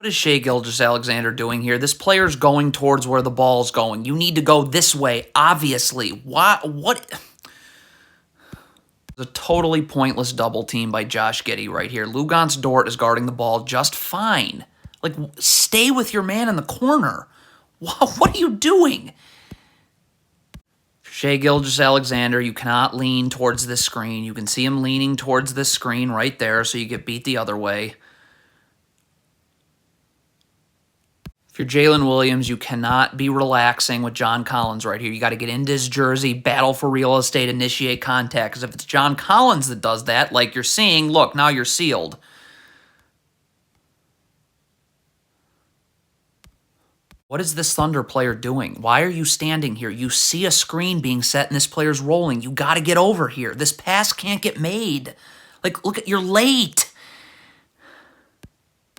What is Shai Gilgeous-Alexander doing here? This player's going towards where the ball's going. You need to go this way, obviously. What? A totally pointless double team by Josh Giddey right here. Luguentz Dort is guarding the ball just fine. Like, stay with your man in the corner. What are you doing? Shai Gilgeous-Alexander, you cannot lean towards this screen. You can see him leaning towards this screen right there, so you get beat the other way. If you're Jalen Williams, you cannot be relaxing with John Collins right here. You got to get into his jersey, battle for real estate, initiate contact. Because if it's John Collins that does that, like you're seeing, look, now you're sealed. What is this Thunder player doing? Why are you standing here? You see a screen being set and this player's rolling. You got to get over here. This pass can't get made. Like, look, you're late.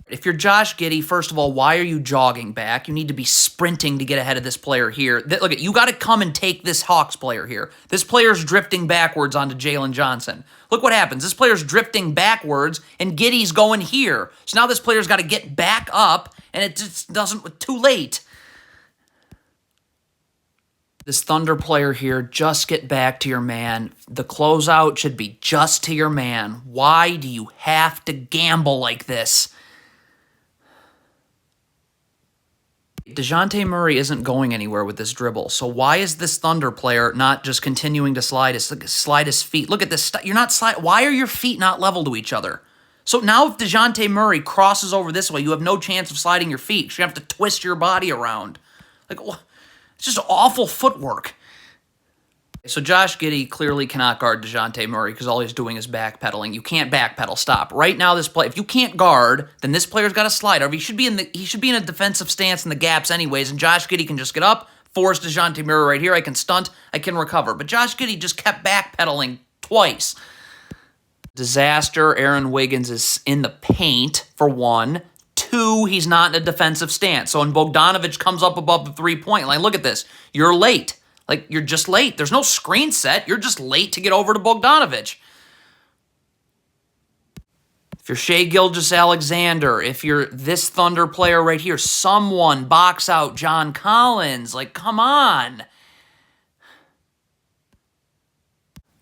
If you're Josh Giddey, first of all, why are you jogging back? You need to be sprinting to get ahead of this player here. Look, you got to come and take this Hawks player here. This player's drifting backwards onto Jalen Johnson. Look what happens. This player's drifting backwards, and Giddey's going here. So now this player's got to get back up, and it just doesn't, too late. This Thunder player here, just get back to your man. The closeout should be just to your man. Why do you have to gamble like this? DeJounte Murray isn't going anywhere with this dribble, so why is this Thunder player not just continuing to slide his feet? Look at this. You're not slide. Why are your feet not level to each other? So now if DeJounte Murray crosses over this way, you have no chance of sliding your feet. You have to twist your body around. Like, it's just awful footwork. So Josh Giddey clearly cannot guard DeJounte Murray because all he's doing is backpedaling. You can't backpedal. Stop. Right now, this play, if you can't guard, then this player's got to slide. Or he should be in a defensive stance in the gaps anyways, and Josh Giddey can just get up, force DeJounte Murray right here. I can stunt. I can recover. But Josh Giddey just kept backpedaling twice. Disaster. Aaron Wiggins is in the paint, for one. Two, he's not in a defensive stance. So when Bogdanovich comes up above the three-point line, look at this. You're late. Like, you're just late. There's no screen set. You're just late to get over to Bogdanovich. If you're Shai Gilgeous-Alexander, if you're this Thunder player right here, someone box out John Collins. Like, come on.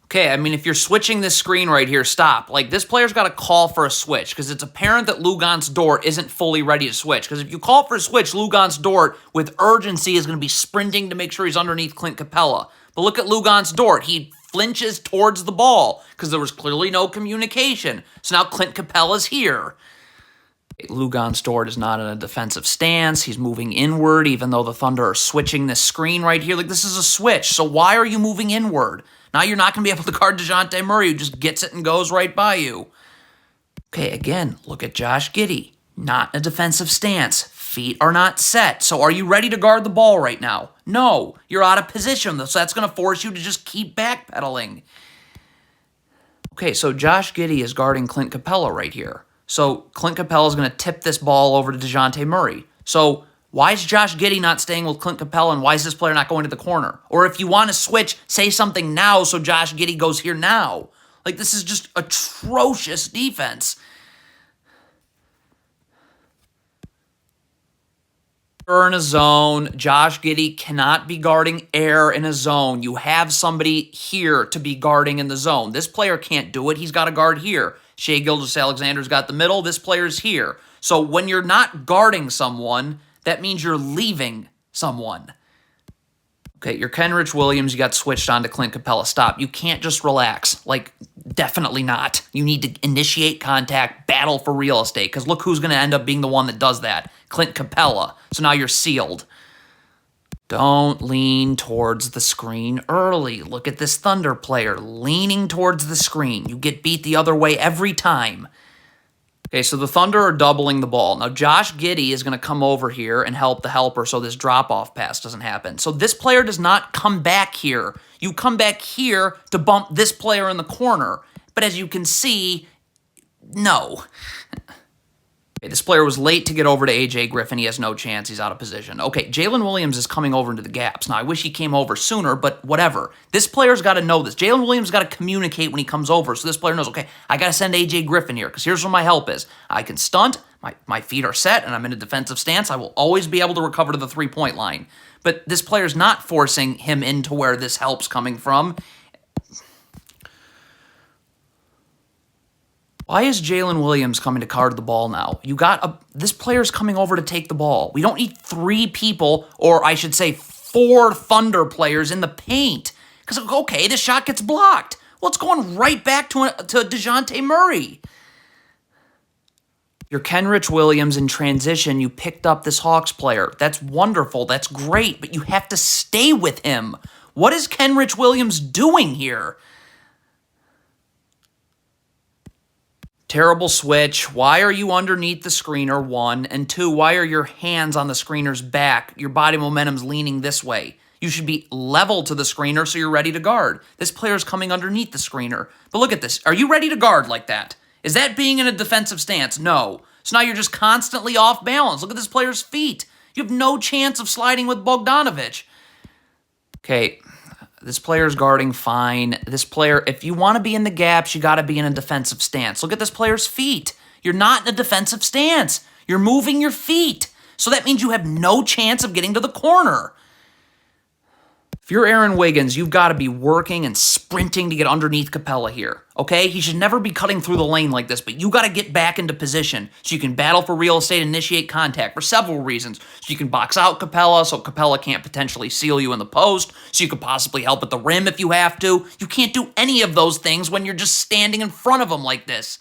Okay, I mean, if you're switching this screen right here, stop. Like, this player's got to call for a switch because it's apparent that Luguentz Dort isn't fully ready to switch. Because if you call for a switch, Luguentz Dort, with urgency, is going to be sprinting to make sure he's underneath Clint Capella. But look at Luguentz Dort. He flinches towards the ball because there was clearly no communication. So now Clint Capella's here. Luguentz Dort is not in a defensive stance. He's moving inward, even though the Thunder are switching this screen right here. Like, this is a switch. So why are you moving inward? Now you're not going to be able to guard DeJounte Murray, who just gets it and goes right by you. Okay, again, look at Josh Giddey. Not in a defensive stance. Feet are not set. So are you ready to guard the ball right now? No. You're out of position, so that's going to force you to just keep backpedaling. Okay, so Josh Giddey is guarding Clint Capella right here. So Clint Capella is going to tip this ball over to DeJounte Murray. So why is Josh Giddey not staying with Clint Capella, and why is this player not going to the corner? Or if you want to switch, say something now so Josh Giddey goes here now. Like, this is just atrocious defense. In a zone, Josh Giddey cannot be guarding air in a zone. You have somebody here to be guarding in the zone. This player can't do it. He's got to guard here. Shai Gilgeous-Alexander's got the middle. This player's here. So when you're not guarding someone, that means you're leaving someone. Okay, you're Kenrich Williams. You got switched on to Clint Capella. Stop. You can't just relax. Like, definitely not. You need to initiate contact, battle for real estate, because look who's going to end up being the one that does that. Clint Capella. So now you're sealed. Don't lean towards the screen early. Look at this Thunder player leaning towards the screen. You get beat the other way every time. Okay, so the Thunder are doubling the ball. Now, Josh Giddey is going to come over here and help the helper so this drop-off pass doesn't happen. So this player does not come back here. You come back here to bump this player in the corner. But as you can see, no. Okay, this player was late to get over to A.J. Griffin. He has no chance. He's out of position. Okay, Jalen Williams is coming over into the gaps. Now, I wish he came over sooner, but whatever. This player's got to know this. Jalen Williams got to communicate when he comes over, so this player knows, okay, I got to send A.J. Griffin here, because here's where my help is. I can stunt, my feet are set and I'm in a defensive stance, I will always be able to recover to the three-point line. But this player's not forcing him into where this help's coming from. Why is Jalen Williams coming to guard the ball now? This player's coming over to take the ball. We don't need 3 people, or I should say 4 Thunder players in the paint. Because, okay, this shot gets blocked. Well, it's going right back to DeJounte Murray. You're Kenrich Williams in transition. You picked up this Hawks player. That's wonderful. That's great. But you have to stay with him. What is Kenrich Williams doing here? Terrible switch. Why are you underneath the screener, 1? And 2, why are your hands on the screener's back? Your body momentum's leaning this way. You should be level to the screener so you're ready to guard. This player's coming underneath the screener. But look at this. Are you ready to guard like that? Is that being in a defensive stance? No. So now you're just constantly off balance. Look at this player's feet. You have no chance of sliding with Bogdanovic. Okay, this player's guarding fine. This player, if you want to be in the gaps, you got to be in a defensive stance. Look at this player's feet. You're not in a defensive stance. You're moving your feet. So that means you have no chance of getting to the corner. If you're Aaron Wiggins, you've got to be working and sprinting to get underneath Capella here, okay? He should never be cutting through the lane like this, but you got to get back into position so you can battle for real estate and initiate contact for several reasons. So you can box out Capella so Capella can't potentially seal you in the post, so you could possibly help at the rim if you have to. You can't do any of those things when you're just standing in front of him like this.